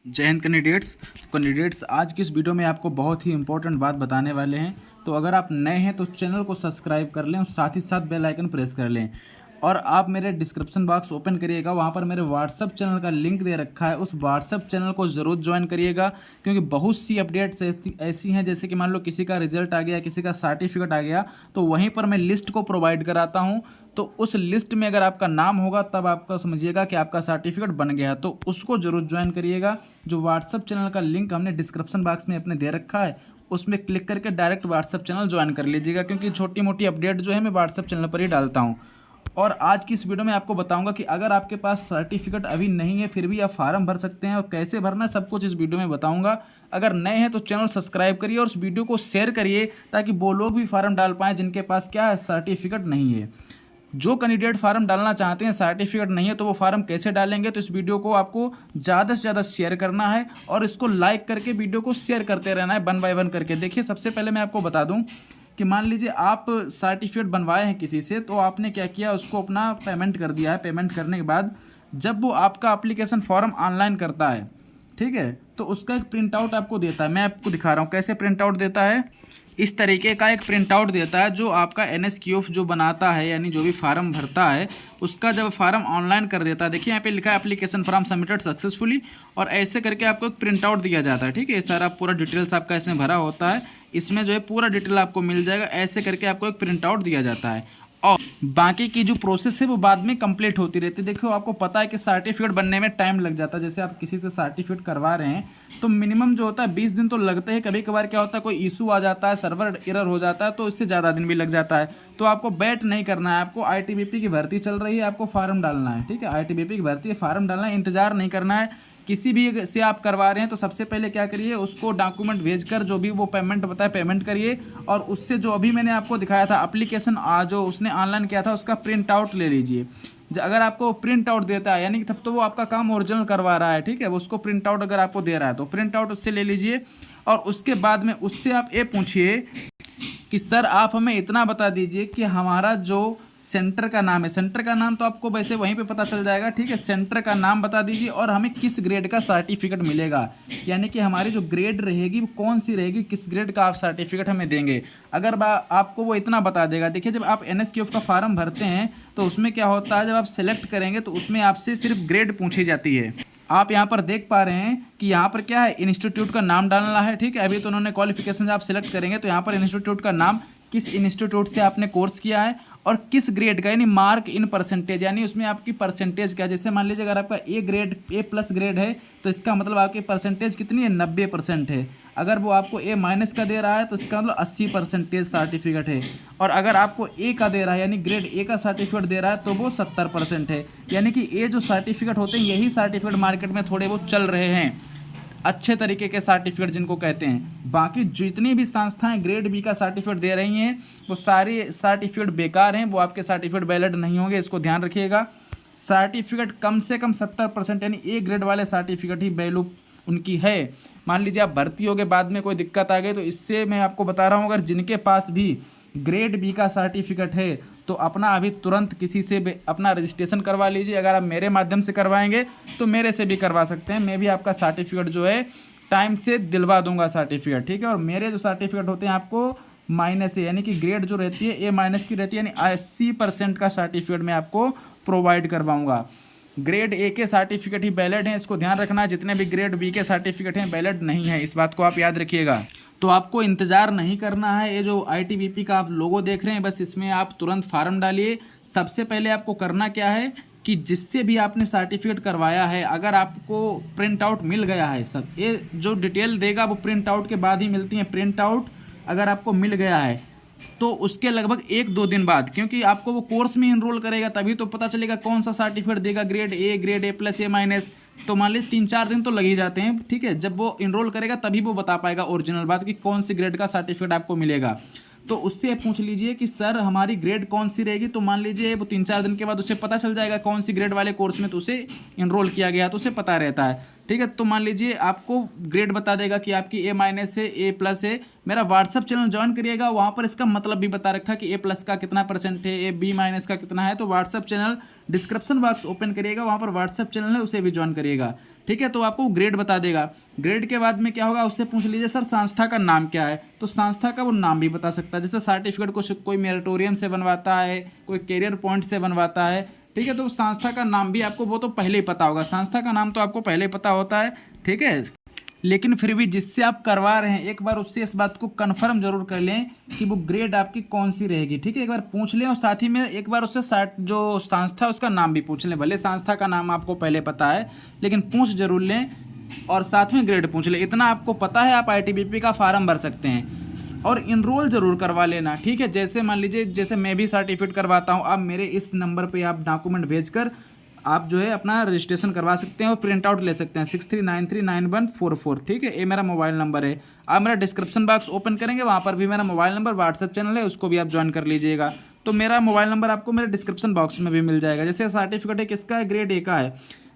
जय हिंद कैंडिडेट्स आज की इस वीडियो में आपको बहुत ही इंपॉर्टेंट बात बताने वाले हैं। तो अगर आप नए हैं तो चैनल को सब्सक्राइब कर लें और साथ ही साथ बेल आइकन प्रेस कर लें। और आप मेरे डिस्क्रिप्शन बॉक्स ओपन करिएगा, वहाँ पर मेरे व्हाट्सअप चैनल का लिंक दे रखा है। उस व्हाट्सअप चैनल को ज़रूर ज्वाइन करिएगा, क्योंकि बहुत सी अपडेट्स ऐसी हैं, जैसे कि मान लो किसी का रिजल्ट आ गया, किसी का सर्टिफिकेट आ गया, तो वहीं पर मैं लिस्ट को प्रोवाइड कराता हूँ। तो उस लिस्ट में अगर आपका नाम होगा तब आपका समझिएगा कि आपका सर्टिफिकेट बन गया, तो उसको जरूर ज्वाइन करिएगा। जो व्हाट्सअप चैनल का लिंक हमने डिस्क्रिप्शन बॉक्स में अपने दे रखा है, उसमें क्लिक करके डायरेक्ट व्हाट्सअप चैनल ज्वाइन कर लीजिएगा, क्योंकि छोटी मोटी अपडेट जो है मैं व्हाट्सअप चैनल पर ही डालता हूँ। और आज की इस वीडियो में आपको बताऊंगा कि अगर आपके पास सर्टिफिकेट अभी नहीं है फिर भी आप फार्म भर सकते हैं, और कैसे भरना है सब कुछ इस वीडियो में बताऊंगा। अगर नए हैं तो चैनल सब्सक्राइब करिए और उस वीडियो को शेयर करिए, ताकि वो लोग भी फार्म डाल पाएँ जिनके पास क्या है, सर्टिफिकेट नहीं है। जो कैंडिडेट फार्म डालना चाहते हैं, सर्टिफिकेट नहीं है, तो वो फार्म कैसे डालेंगे, तो इस वीडियो को आपको ज़्यादा से ज़्यादा शेयर करना है और इसको लाइक करके वीडियो को शेयर करते रहना है, वन बाय वन करके। देखिए, सबसे पहले मैं आपको बता दूं कि मान लीजिए आप सर्टिफिकेट बनवाए हैं किसी से, तो आपने क्या किया, उसको अपना पेमेंट कर दिया है। पेमेंट करने के बाद जब वो आपका एप्लीकेशन फॉर्म ऑनलाइन करता है, ठीक है, तो उसका एक प्रिंट आउट आपको देता है। मैं आपको दिखा रहा हूँ कैसे प्रिंट आउट देता है। इस तरीके का एक प्रिंट आउट देता है, जो आपका NSQF जो बनाता है, यानी जो भी फार्म भरता है उसका जब फार्म ऑनलाइन कर देता है। देखिए यहाँ पे लिखा है एप्लीकेशन फॉर्म सबमिटेड सक्सेसफुली, और ऐसे करके आपको एक प्रिंट आउट दिया जाता है। ठीक है, ये सारा पूरा डिटेल्स आपका इसमें भरा होता है, इसमें जो है पूरा डिटेल आपको मिल जाएगा। ऐसे करके आपको एक प्रिंट आउट दिया जाता है, और बाकी की जो प्रोसेस है वो बाद में कंप्लीट होती रहती है। देखो, आपको पता है कि सर्टिफिकेट बनने में टाइम लग जाता है। जैसे आप किसी से सर्टिफिकेट करवा रहे हैं तो मिनिमम जो होता है 20 दिन तो लगते हैं। कभी कभार क्या होता है, कोई इशू आ जाता है, सर्वर एरर हो जाता है, तो इससे ज़्यादा दिन भी लग जाता है। तो आपको वेट नहीं करना है, आपको ITBP की भर्ती चल रही है, आपको फार्म डालना है। ठीक है, ITBP की भर्ती है, फार्म डालना है, इंतजार नहीं करना है। किसी भी से आप करवा रहे हैं तो सबसे पहले क्या करिए, उसको डॉक्यूमेंट भेजकर जो भी वो पेमेंट बताए पेमेंट करिए, और उससे जो अभी मैंने आपको दिखाया था एप्लीकेशन जो उसने ऑनलाइन किया था उसका प्रिंट आउट ले लीजिए। अगर आपको प्रिंट आउट देता है, यानी कि तब तो वो आपका काम ओरिजिनल करवा रहा है। ठीक है, उसको प्रिंट आउट अगर आपको दे रहा है तो प्रिंट आउट उससे ले लीजिए, और उसके बाद में उससे आप ये पूछिए कि सर आप हमें इतना बता दीजिए कि हमारा जो सेंटर का नाम है, सेंटर का नाम तो आपको वैसे वहीं पे पता चल जाएगा। ठीक है, सेंटर का नाम बता दीजिए और हमें किस ग्रेड का सर्टिफिकेट मिलेगा, यानी कि हमारी जो ग्रेड रहेगी वो कौन सी रहेगी, किस ग्रेड का आप सर्टिफिकेट हमें देंगे। अगर आपको वो इतना बता देगा। देखिए, जब आप NSQF का फॉर्म भरते हैं तो उसमें क्या होता है, जब आप सेलेक्ट करेंगे तो उसमें आपसे सिर्फ ग्रेड पूछी जाती है। आप यहाँ पर देख पा रहे हैं कि यहाँ पर क्या है, इंस्टीट्यूट का नाम डालना है। ठीक है, अभी तो उन्होंने क्वालिफिकेशन आप सेलेक्ट करेंगे तो यहाँ पर इंस्टीट्यूट का नाम, किस इंस्टीट्यूट से आपने कोर्स किया है, और किस ग्रेड का, यानी मार्क इन परसेंटेज, यानी उसमें आपकी परसेंटेज क्या है। जैसे मान लीजिए अगर आपका A+ ग्रेड है तो इसका मतलब आपकी परसेंटेज कितनी है, 90% है। अगर वो आपको A- का दे रहा है तो इसका मतलब 80% सर्टिफिकेट है। और अगर आपको A का दे रहा है, यानी ग्रेड A का सर्टिफिकेट दे रहा है, तो वो 70% है। यानी कि ये जो सर्टिफिकेट होते हैं, यही सर्टिफिकेट मार्केट में थोड़े बहुत चल रहे हैं, अच्छे तरीके के सर्टिफिकेट जिनको कहते हैं। बाकी जितनी भी संस्थाएं ग्रेड बी का सर्टिफिकेट दे रही हैं वो सारे सर्टिफिकेट बेकार हैं, वो आपके सर्टिफिकेट वैलिड नहीं होंगे, इसको ध्यान रखिएगा। सर्टिफिकेट कम से कम 70%, यानी A ग्रेड वाले सर्टिफिकेट ही वैल्यू उनकी है। मान लीजिए आप भर्ती हो गए, बाद में कोई दिक्कत आ गई, तो इससे मैं आपको बता रहा हूँ, अगर जिनके पास भी ग्रेड बी का सर्टिफिकेट है तो अपना अभी तुरंत किसी से अपना रजिस्ट्रेशन करवा लीजिए। अगर आप मेरे माध्यम से करवाएंगे तो मेरे से भी करवा सकते हैं, मैं भी आपका सर्टिफिकेट जो है टाइम से दिलवा दूंगा सर्टिफिकेट। ठीक है, और मेरे जो सर्टिफिकेट होते हैं आपको माइनस है, यानी कि ग्रेड जो रहती है A- की रहती है, यानी 80% का सर्टिफिकेट मैं आपको प्रोवाइड करवाऊंगा। ग्रेड A के सर्टिफिकेट ही वैलिड हैं, इसको ध्यान रखना है। जितने भी ग्रेड B के सर्टिफिकेट हैं वैलिड नहीं है, इस बात को आप याद रखिएगा। तो आपको इंतज़ार नहीं करना है। ये जो ITBP का आप लोगो देख रहे हैं, बस इसमें आप तुरंत फार्म डालिए। सबसे पहले आपको करना क्या है कि जिससे भी आपने सर्टिफिकेट करवाया है, अगर आपको प्रिंट आउट मिल गया है, सब ये जो डिटेल देगा वो प्रिंट आउट के बाद ही मिलती है। प्रिंट आउट अगर आपको मिल गया है तो उसके लगभग 1-2 दिन बाद, क्योंकि आपको वो कोर्स में इनरोल करेगा तभी तो पता चलेगा कौन सा सर्टिफिकेट देगा, grade A, grade A+, A-, तो मान लीजिए 3-4 दिन तो लग ही जाते हैं। ठीक है, जब वो इनरोल करेगा तभी वो बता पाएगा ओरिजिनल बात कि कौन सी ग्रेड का सर्टिफिकेट आपको मिलेगा। तो उससे पूछ लीजिए कि सर हमारी ग्रेड कौन सी रहेगी, तो मान लीजिए वो 3-4 दिन के बाद उसे पता चल जाएगा कौन सी ग्रेड वाले कोर्स में तो उसे इनरोल किया गया, तो उसे पता रहता है। ठीक है, तो मान लीजिए आपको ग्रेड बता देगा कि आपकी A- है, A+ है। मेरा व्हाट्सअप चैनल ज्वाइन करिएगा, वहाँ पर इसका मतलब भी बता रखा कि A+ का कितना परसेंट है, B- का कितना है। तो WhatsApp channel description box open करिएगा, वहाँ पर व्हाट्सअप चैनल है, उसे भी ज्वाइन करिएगा। ठीक है, तो आपको ग्रेड बता देगा। ग्रेड के बाद में क्या होगा, उससे पूछ लीजिए सर संस्था का नाम क्या है, तो संस्था का वो नाम भी बता सकता है। जैसे सर्टिफिकेट को कोई मेरिटोरियम से बनवाता है, कोई कैरियर पॉइंट से बनवाता है, ठीक है, तो संस्था का नाम भी आपको वो तो पहले ही पता होगा, संस्था का नाम तो आपको पहले ही पता होता है, ठीक है। लेकिन फिर भी जिससे आप करवा रहे हैं एक बार उससे इस बात को कंफर्म जरूर कर लें कि वो ग्रेड आपकी कौन सी रहेगी, ठीक है, एक बार पूछ लें। और साथ ही में एक बार उससे जो संस्था है उसका नाम भी पूछ लें, भले संस्था का नाम आपको पहले पता है लेकिन पूछ जरूर लें, और साथ में ग्रेड पूछ लें। इतना आपको पता है, आप ITBP का फार्म भर सकते हैं और इनरोल जरूर करवा लेना, ठीक है। जैसे मान लीजिए जैसे मैं भी सर्टिफिकेट करवाता हूँ, आप मेरे इस नंबर पे आप डॉक्यूमेंट भेजकर आप जो है अपना रजिस्ट्रेशन करवा सकते हैं और प्रिंट आउट ले सकते हैं 63939144, ठीक है, ये मेरा मोबाइल नंबर है। आप मेरा डिस्क्रिप्शन बॉक्स ओपन करेंगे, वहाँ पर भी मेरा मोबाइल नंबर, व्हाट्सएप चैनल है, उसको भी आप ज्वाइन कर लीजिएगा। तो मेरा मोबाइल नंबर आपको मेरे डिस्क्रिप्शन बॉक्स में भी मिल जाएगा। जैसे सर्टिफिकेट है किसका है, ग्रेड ए का है।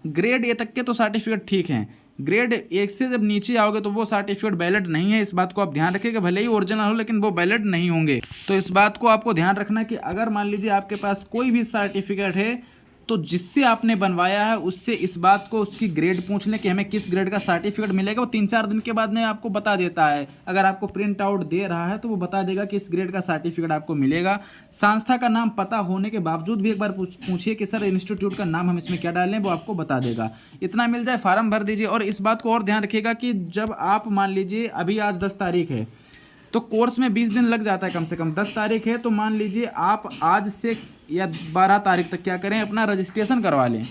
ग्रेड ए तक के तो सर्टिफिकेट ठीक हैं, ग्रेड एक से जब नीचे आओगे तो वो सर्टिफिकेट वैलिड नहीं है, इस बात को आप ध्यान रखिएगा। भले ही ओरिजिनल हो लेकिन वो वैलिड नहीं होंगे। तो इस बात को आपको ध्यान रखना कि अगर मान लीजिए आपके पास कोई भी सर्टिफिकेट है तो जिससे आपने बनवाया है उससे इस बात को उसकी ग्रेड पूछ लें कि हमें किस ग्रेड का सर्टिफिकेट मिलेगा। वो 3-4 दिन के बाद में आपको बता देता है, अगर आपको प्रिंट आउट दे रहा है तो वो बता देगा कि इस ग्रेड का सर्टिफिकेट आपको मिलेगा। संस्था का नाम पता होने के बावजूद भी एक बार पूछिए कि सर इंस्टीट्यूट का नाम हम इसमें क्या डालें, वो आपको बता देगा। इतना मिल जाए, फार्म भर दीजिए। और इस बात को और ध्यान रखिएगा कि जब आप मान लीजिए अभी आज 10 तारीख है तो कोर्स में 20 दिन लग जाता है कम से कम। 10 तारीख है तो मान लीजिए आप आज से या 12 तारीख तक क्या करें, अपना रजिस्ट्रेशन करवा लें।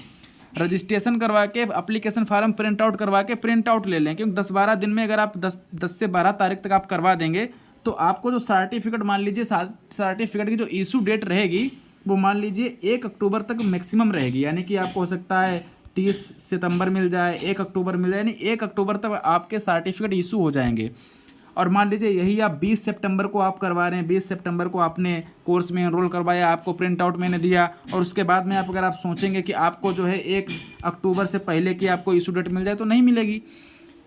रजिस्ट्रेशन करवा के एप्लीकेशन फार्म प्रिंट आउट करवा के प्रिंट आउट ले लें, क्योंकि 10-12 दिन में अगर आप 10 से 12 तारीख तक आप करवा देंगे तो आपको जो सर्टिफिकेट, मान लीजिए सर्टिफिकेट की जो इशू डेट रहेगी वो मान लीजिए 1 अक्टूबर तक मैक्सिमम रहेगी। यानी कि आपको हो सकता है 30 सितंबर मिल जाए, 1 अक्टूबर मिल जाए, यानी 1 अक्टूबर तक आपके सर्टिफिकेट इशू हो जाएंगे। और मान लीजिए यही आप 20 सितंबर को आप करवा रहे हैं, 20 सितंबर को आपने कोर्स में एनरोल करवाया, आपको प्रिंट आउट मैंने दिया, और उसके बाद में अगर आप सोचेंगे कि आपको जो है 1 अक्टूबर से पहले की आपको इशू डेट मिल जाए तो नहीं मिलेगी,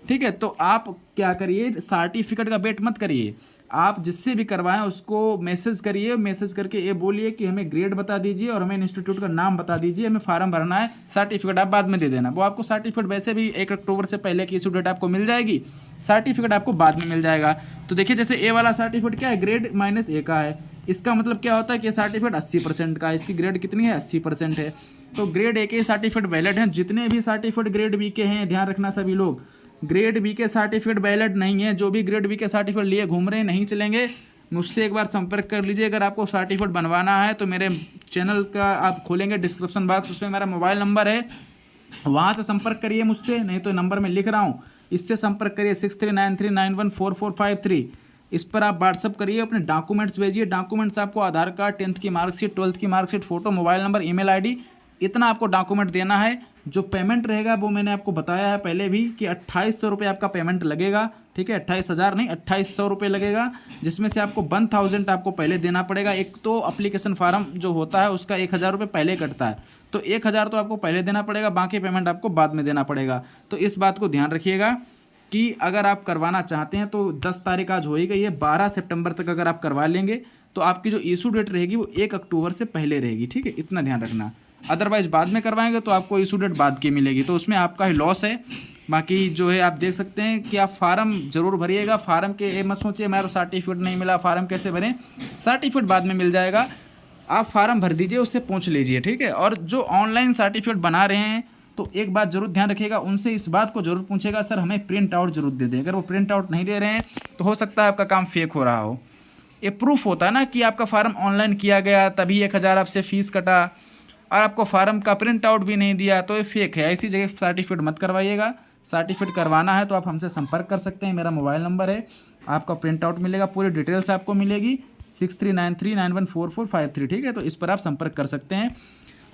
ठीक है। तो आप क्या करिए, सर्टिफिकेट का वेट मत करिए, आप जिससे भी करवाएं उसको मैसेज करिए, मैसेज करके ये बोलिए कि हमें ग्रेड बता दीजिए और हमें इंस्टीट्यूट का नाम बता दीजिए, हमें फार्म भरना है, सर्टिफिकेट आप बाद में दे देना। वो आपको सर्टिफिकेट वैसे भी 1 अक्टूबर से पहले की इशू डेट आपको मिल जाएगी, सर्टिफिकेट आपको बाद में मिल जाएगा। तो देखिए जैसे ए वाला सर्टिफिकेट क्या है, ग्रेड -A का है, इसका मतलब क्या होता है कि सर्टिफिकेट 80% का है, इसकी ग्रेड कितनी है, 80% है। तो ग्रेड ए के सर्टिफिकेट वैलिड हैं। जितने भी सर्टिफिकेट ग्रेड बी के हैं, ध्यान रखना सभी लोग, ग्रेड बी के सर्टिफिकेट वैलिड नहीं है। जो भी ग्रेड बी के सर्टिफिकेट लिए घूम रहे हैं नहीं चलेंगे, मुझसे एक बार संपर्क कर लीजिए। अगर आपको सर्टिफिकेट बनवाना है तो मेरे चैनल का आप खोलेंगे डिस्क्रिप्शन बॉक्स, उसमें मेरा मोबाइल नंबर है, वहाँ से संपर्क करिए मुझसे, नहीं तो नंबर मैं लिख रहा हूँ, इससे संपर्क करिए 6393914453। इस पर आप व्हाट्सअप करिए, अपने डॉक्यूमेंट्स भेजिए। डॉक्यूमेंट्स आपको आधार कार्ड, 10th की मार्कशीट, 12th की marksheet, photo, mobile number, email ID, इतना आपको डॉक्यूमेंट देना है। जो पेमेंट रहेगा वो मैंने आपको बताया है पहले भी कि 2800 रुपये आपका पेमेंट लगेगा, ठीक है, 28,000 नहीं 2800 रुपये लगेगा, जिसमें से आपको 1000 आपको पहले देना पड़ेगा। एक तो अप्लीकेशन फार्म जो होता है उसका 1000 रुपये पहले कटता है, तो 1000 तो आपको पहले देना पड़ेगा, बाकी पेमेंट आपको बाद में देना पड़ेगा। तो इस बात को ध्यान रखिएगा कि अगर आप करवाना चाहते हैं तो 10 तारीख आज हो ही गई है, 12 सितंबर तक अगर आप करवा लेंगे तो आपकी जो इशू डेट रहेगी वो 1 अक्टूबर से पहले रहेगी, ठीक है, इतना ध्यान रखना। अदरवाइज बाद में करवाएंगे तो आपको इशू डेट बाद की मिलेगी, तो उसमें आपका ही लॉस है। बाकी जो है आप देख सकते हैं कि आप फार्म जरूर भरिएगा। फार्म के ये मत सोचिए मेरा सर्टिफिकेट नहीं मिला, फार्म कैसे भरें, सर्टिफिकेट बाद में मिल जाएगा, आप फार्म भर दीजिए, उससे पूछ लीजिए, ठीक है। और जो ऑनलाइन सर्टिफिकेट बना रहे हैं तो एक बात जरूर ध्यान रखिएगा, उनसे इस बात को जरूर पूछेगा सर हमें प्रिंट आउट जरूर दे दें। अगर वो प्रिंट आउट नहीं दे रहे हैं तो हो सकता है आपका काम फेक हो रहा हो। ये प्रूफ होता है ना कि आपका फार्म ऑनलाइन किया गया, तभी 1000 आपसे फीस कटा, और आपको फार्म का प्रिंट आउट भी नहीं दिया, तो ये फेक है। ऐसी जगह सर्टिफिकेट मत करवाइएगा। सर्टिफिकेट करवाना है तो आप हमसे संपर्क कर सकते हैं, मेरा मोबाइल नंबर है, आपका प्रिंट आउट मिलेगा, पूरी डिटेल्स आपको मिलेगी 6393914453, ठीक है। तो इस पर आप संपर्क कर सकते हैं।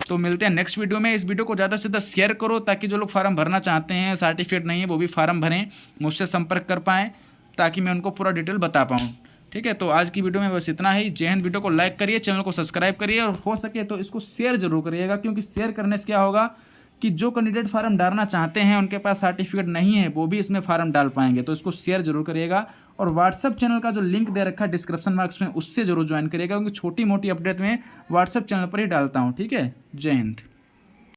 तो मिलते हैं नेक्स्ट वीडियो में। इस वीडियो को ज़्यादा से ज़्यादा शेयर करो ताकि जो लोग फार्म भरना चाहते हैं, सर्टिफिकेट नहीं है, वो भी फार्म भरें, मुझसे संपर्क कर पाएँ ताकि मैं उनको पूरा डिटेल बता पाऊँ, ठीक है। तो आज की वीडियो में बस इतना ही। जय हिंद। वीडियो को लाइक करिए, चैनल को सब्सक्राइब करिए, और हो सके तो इसको शेयर जरूर करिएगा, क्योंकि शेयर करने से क्या होगा कि जो कैंडिडेट फार्म डालना चाहते हैं उनके पास सर्टिफिकेट नहीं है, वो भी इसमें फार्म डाल पाएंगे। तो इसको शेयर जरूर करिएगा, और व्हाट्सअप चैनल का जो लिंक दे रखा है डिस्क्रिप्शन बॉक्स में, उससे जरूर ज्वाइन करिएगा, क्योंकि छोटी मोटी अपडेट में व्हाट्सअप चैनल पर ही डालता हूँ, ठीक है। जय हिंद।